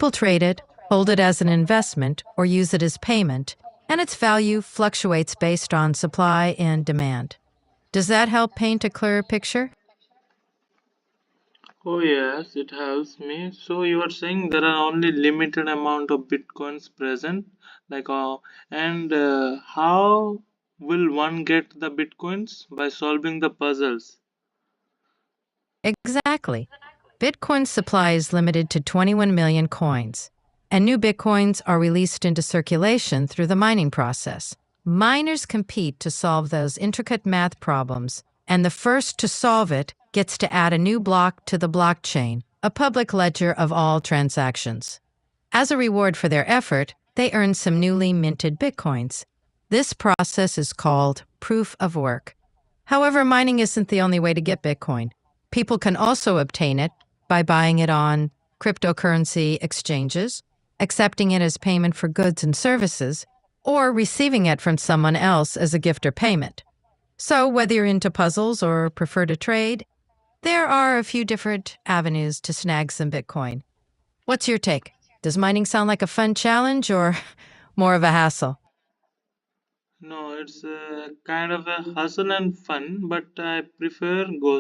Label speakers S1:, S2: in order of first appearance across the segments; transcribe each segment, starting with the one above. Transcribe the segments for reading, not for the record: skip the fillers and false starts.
S1: People trade it, hold it as an investment, or use it as payment, and its value fluctuates based on supply and demand. Does that help paint a clearer picture?
S2: Oh yes, it helps me. So you are saying there are only limited amount of bitcoins present, like and how will one get the bitcoins by solving the puzzles?
S1: Exactly. Bitcoin's supply is limited to 21 million coins, and new bitcoins are released into circulation through the mining process. Miners compete to solve those intricate math problems, and the first to solve it gets to add a new block to the blockchain, a public ledger of all transactions. As a reward for their effort, they earn some newly minted bitcoins. This process is called proof of work. However, mining isn't the only way to get Bitcoin. People can also obtain it by buying it on cryptocurrency exchanges, accepting it as payment for goods and services, or receiving it from someone else as a gift or payment. So, whether you're into puzzles or prefer to trade, there are a few different avenues to snag some Bitcoin. What's your take? Does mining sound like a fun challenge or more of a hassle?
S2: No, it's kind of a hustle and fun, but I prefer go.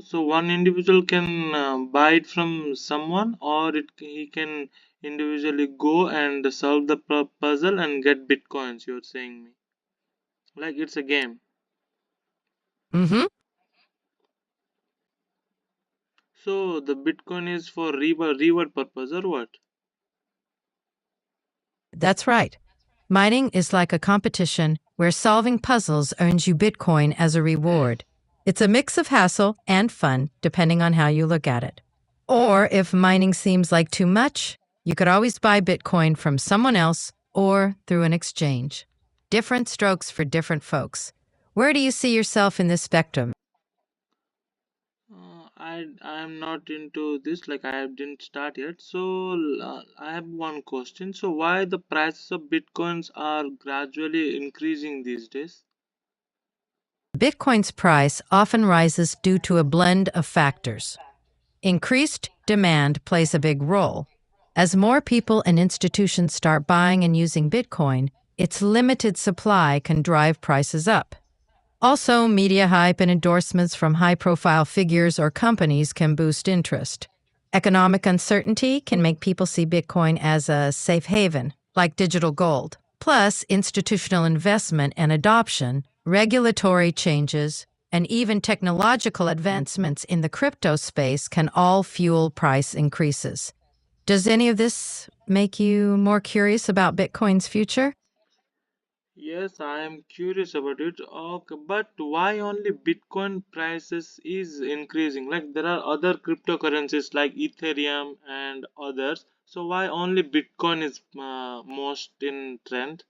S2: So one individual can buy it from someone, or he can individually go and solve the puzzle and get bitcoins. You're saying me like it's a game.
S1: Mm-hmm.
S2: So the bitcoin is for reward purpose or what?
S1: That's right. Mining is like a competition where solving puzzles earns you Bitcoin as a reward. It's a mix of hassle and fun, depending on how you look at it. Or if mining seems like too much, you could always buy Bitcoin from someone else or through an exchange. Different strokes for different folks. Where do you see yourself in this spectrum?
S2: I'm not into this. Like I didn't start yet. So I have one question. So why the prices of bitcoins are gradually increasing these days?
S1: Bitcoin's price often rises due to a blend of factors. Increased demand plays a big role. As more people and institutions start buying and using Bitcoin, its limited supply can drive prices up. Also, media hype and endorsements from high-profile figures or companies can boost interest. Economic uncertainty can make people see Bitcoin as a safe haven, like digital gold. Plus, institutional investment and adoption, regulatory changes, and even technological advancements in the crypto space can all fuel price increases. Does any of this make you more curious about Bitcoin's future?
S2: Yes, I am curious about it. Okay, but why only Bitcoin prices is increasing? Like there are other cryptocurrencies like Ethereum and others. So why only Bitcoin is most in trend?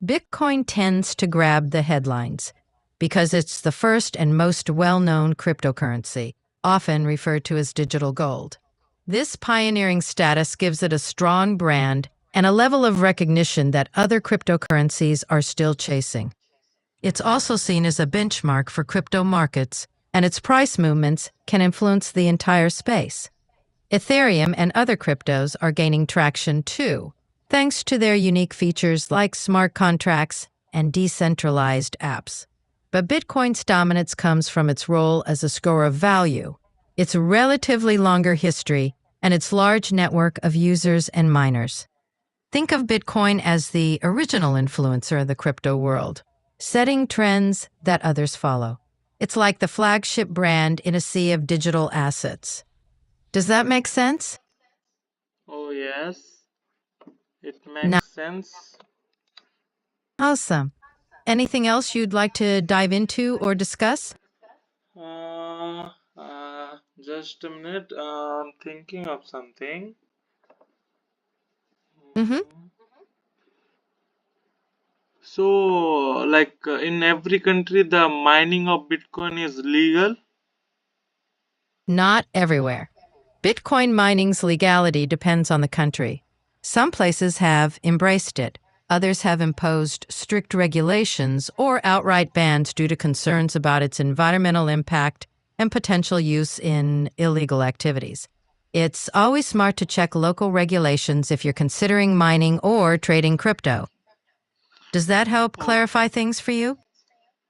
S1: Bitcoin tends to grab the headlines because it's the first and most well-known cryptocurrency, often referred to as digital gold. This pioneering status gives it a strong brand and a level of recognition that other cryptocurrencies are still chasing. It's also seen as a benchmark for crypto markets, and its price movements can influence the entire space. Ethereum and other cryptos are gaining traction too, thanks to their unique features like smart contracts and decentralized apps. But Bitcoin's dominance comes from its role as a store of value, its relatively longer history, and its large network of users and miners. Think of Bitcoin as the original influencer of the crypto world, setting trends that others follow. It's like the flagship brand in a sea of digital assets. Does that make sense?
S2: Oh yes, it
S1: No.
S2: makes sense.
S1: Awesome. Anything else you'd like to dive into or discuss?
S2: Just a minute. I'm thinking of something.
S1: Mm-hmm.
S2: So, like in every country, the mining of Bitcoin is legal.
S1: Not everywhere. Bitcoin mining's legality depends on the country. Some places have embraced it. Others have imposed strict regulations or outright bans due to concerns about its environmental impact and potential use in illegal activities. It's always smart to check local regulations if you're considering mining or trading crypto. Does that help
S2: Oh,
S1: clarify things for you?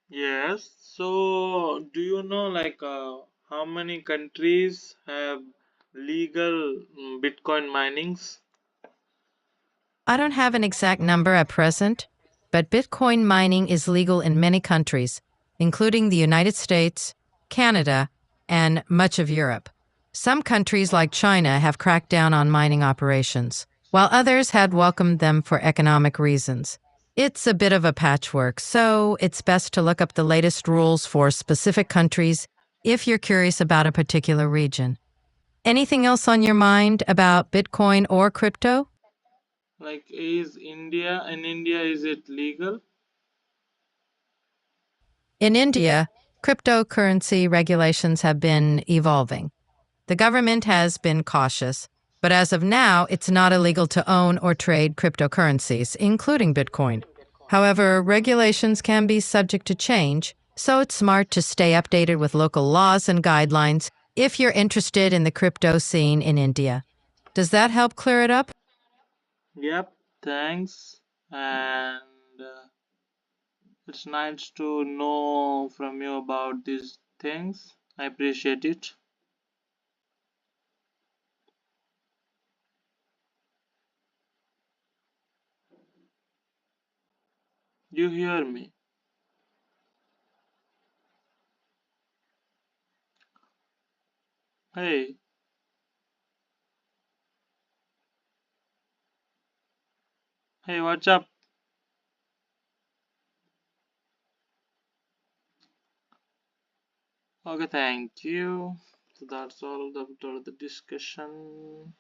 S2: yes. So, do you know how many countries have legal Bitcoin minings?
S1: I don't have an exact number at present, but Bitcoin mining is legal in many countries, including the United States, Canada, and much of Europe. Some countries like China have cracked down on mining operations, while others had welcomed them for economic reasons. It's a bit of a patchwork, so it's best to look up the latest rules for specific countries if you're curious about a particular region. Anything else on your mind about Bitcoin or crypto?
S2: Like, is India in India is it legal?
S1: In India, cryptocurrency regulations have been evolving. The government has been cautious, but as of now, it's not illegal to own or trade cryptocurrencies, including Bitcoin. However, regulations can be subject to change, so it's smart to stay updated with local laws and guidelines if you're interested in the crypto scene in India. Does that help clear it up?
S2: Yep. Thanks. And it's nice to know from you about these things. I appreciate it. You hear me? Hey, hey, what's up? Okay, thank you. So that's all the discussion.